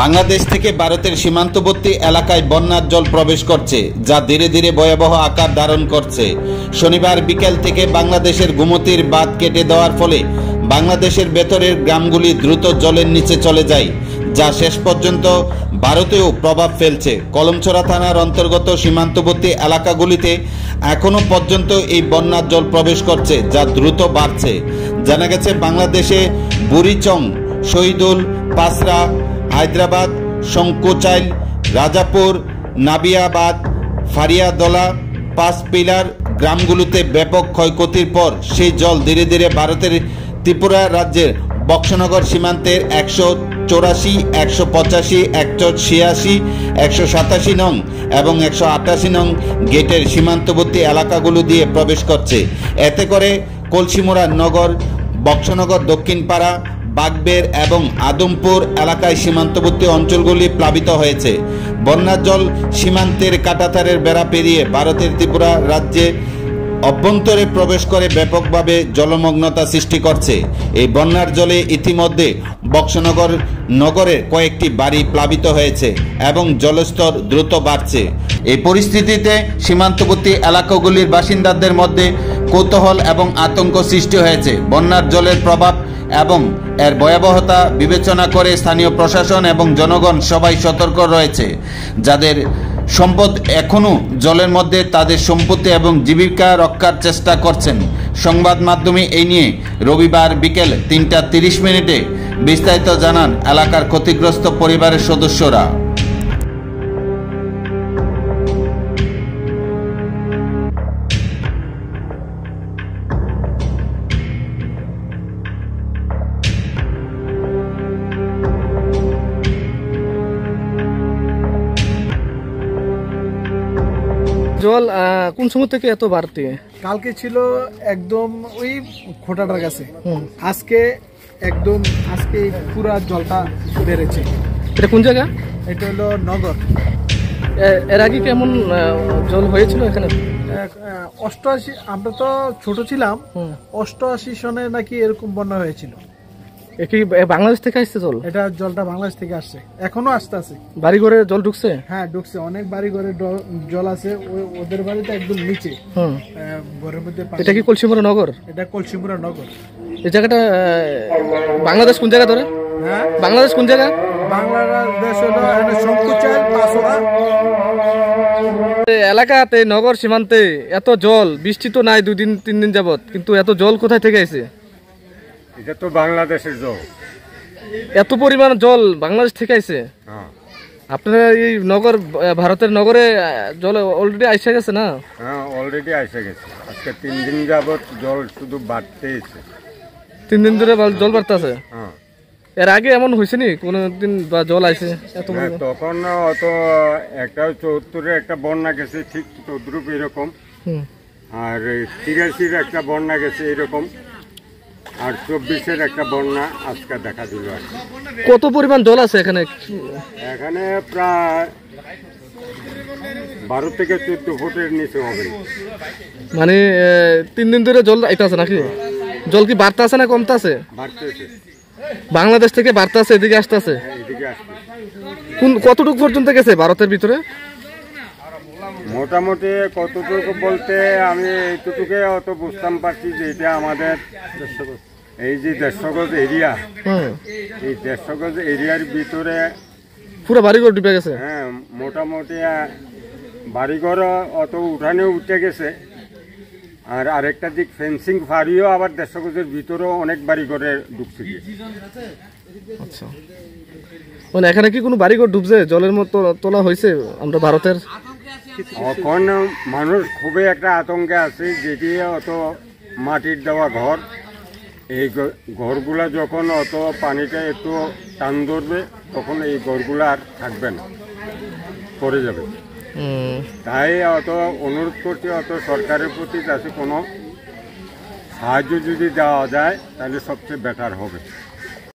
বাংলাদেশ থেকে ভারতের সীমান্তবর্তী এলাকায় বন্যার জল প্রবেশ করছে, যা ধীরে ধীরে ভয়াবহ আকার ধারণ করছে। শনিবার বিকেল থেকে বাংলাদেশের গোমতীর বাঁধ কেটে দেওয়ার ফলে বাংলাদেশের ভেতরের গ্রামগুলি দ্রুত জলের নিচে চলে যায়, যা শেষ পর্যন্ত ভারতেও প্রভাব ফেলছে। কলমছড়া থানার অন্তর্গত সীমান্তবর্তী এলাকাগুলিতে এখনও পর্যন্ত এই বন্যার জল প্রবেশ করছে, যা দ্রুত বাড়ছে। জানা গেছে, বাংলাদেশে বুড়িচং, শহীদুল, পাসরা, হায়দ্রাবাদ, শঙ্কুচাইল, রাজাপুর, নাবিয়াবাদ, ফারিয়াদলা, পাঁচ পিলার গ্রামগুলোতে ব্যাপক ক্ষয়ক্ষতির পর সেই জল ধীরে ধীরে ভারতের ত্রিপুরা রাজ্যের বক্সনগর সীমান্তের 184, 185, 186, 187 নং এবং 188 নং গেটের সীমান্তবর্তী এলাকাগুলো দিয়ে প্রবেশ করছে। এতে করে কলসিমুড়া নগর, বক্সনগর দক্ষিণপাড়া, বাগবের এবং আদমপুর এলাকায় সীমান্তবর্তী অঞ্চলগুলি প্লাবিত হয়েছে। বন্যার জল সীমান্তের কাঁটাতারের বেড়া পেরিয়ে ভারতের ত্রিপুরা রাজ্যে অভ্যন্তরে প্রবেশ করে ব্যাপকভাবে জলমগ্নতা সৃষ্টি করছে। এই বন্যার জলে ইতিমধ্যে বক্সনগর নগরের কয়েকটি বাড়ি প্লাবিত হয়েছে এবং জলস্তর দ্রুত বাড়ছে। এই পরিস্থিতিতে সীমান্তবর্তী এলাকাগুলির বাসিন্দাদের মধ্যে কৌতূহল এবং আতঙ্ক সৃষ্টি হয়েছে। বন্যার জলের প্রভাব এবং এর ভয়াবহতা বিবেচনা করে স্থানীয় প্রশাসন এবং জনগণ সবাই সতর্ক রয়েছে। যাদের সম্পদ এখনও জলের মধ্যে, তাদের সম্পত্তি এবং জীবিকা রক্ষার চেষ্টা করছেন। সংবাদ মাধ্যমে এই নিয়ে রবিবার বিকেল 3:30 বিস্তারিত জানান এলাকার ক্ষতিগ্রস্ত পরিবারের সদস্যরা। জল কোন সময় থেকে এত বাড়তি? কালকে ছিল একদম ওই খোটাটার কাছে, আজকে একদম আজকে পুরা জলটা বেড়েছে। এটা কোন জায়গা? এটা হলো নগর। এর আগে কেমন জল হয়েছিল এখানে? 88, আমরা তো ছোট ছিলাম, 88 সনে নাকি এরকম বন্যা হয়েছিল। কি বাংলাদেশ থেকে আসছে জল? এটা জলটা বাংলাদেশ থেকে আসছে, এখনো আসতে আছে। বাড়ি ঘরে জল ঢুকছে? হ্যাঁ ঢুকছে, অনেক বাড়ি ঘরে জল আছে। ওদের বাড়িতে একদম নিচে ঘরের মধ্যে। এটা কি কলসিমুড়া নগর? এটা কলসিমুড়া নগর। এই জায়গাটা বাংলাদেশ কোন জায়গা ধরে? হ্যাঁ, বাংলাদেশ কোন জায়গা? বাংলাদেশ হলো শঙ্কুচাইল, পাসরা এলাকাতে। নগর সীমান্তে এত জল, বৃষ্টি তো নাই 2-3 দিন যাবত, কিন্তু এত জল কোথায় থেকে আসে? এটা তো বাংলাদেশের জল। এত পরিমাণ জল বাংলাদেশ থেকে আসে? আপনার এই নগর, ভারতের নগরে জল অলরেডি আইসে গেছে না? হ্যাঁ, অলরেডি আইসে গেছে। আজকে 3 দিন যাবত জল শুধু বাড়তেছে। 3 দিন ধরে জল বাড়তেছে? এর আগে এমন হয়েছে নি কোনদিন বা জল আইসে এত? তখন অত একটা 74-এর একটা বন্যা গেছে, ঠিক তদ্রুপ এরকম। আর 83-র একটা বন্যা গেছে এরকম। আর 24-এর একটা বন্যা আজকে দেখা দিল। আর কত পরিমাণ জল আছে এখানে? এখানে প্রায় 12 থেকে 14 ফুটের নিচে হবে। মানে 3 দিন ধরে জল আইতাছে নাকি? জল কি বাড়তাছে না কমতাছে? বাড়তেছে। বাংলাদেশ থেকে বাড়তাছে, এদিকে আসতেছে? এদিকে আসছে। কতটুকু পর্যন্ত গেছে ভারতের ভিতরে? মোটামুটি কতটুকু বলতে আমি এইটুকুকে অত বুঝতাম পারছি যে এটা আমাদের এই যে 150 গজ এরিয়া, এই 150 গজ এরিয়ার ভিতরে পুরো বাড়িঘর ডুবে গেছে। হ্যাঁ, মোটামুটি বাড়িঘর অত উঠানে উঠে গেছে। আর আরেকটা দিক ফেন্সিং ফারিও আবার 150 গজের ভিতরেও অনেক বাড়িঘরে ঢুকছে। আচ্ছা, মানে এখানে কি কোনো বাড়িঘর ডুবছে? জলের মতো তোলা হয়েছে আমরা ভারতের? এখন মানুষ খুবই একটা আতঙ্কে আছে, যেটি অত মাটির দেওয়া ঘর, এই ঘরগুলা যখন অত পানিটা একটু টান ধরবে তখন এই ঘরগুলা আর থাকবে না, পড়ে যাবে। তাই অত অনুরোধ করছি, অত সরকারের প্রতি যাতে কোনো সাহায্য যদি দেওয়া যায় তাহলে সবচেয়ে বেটার হবে।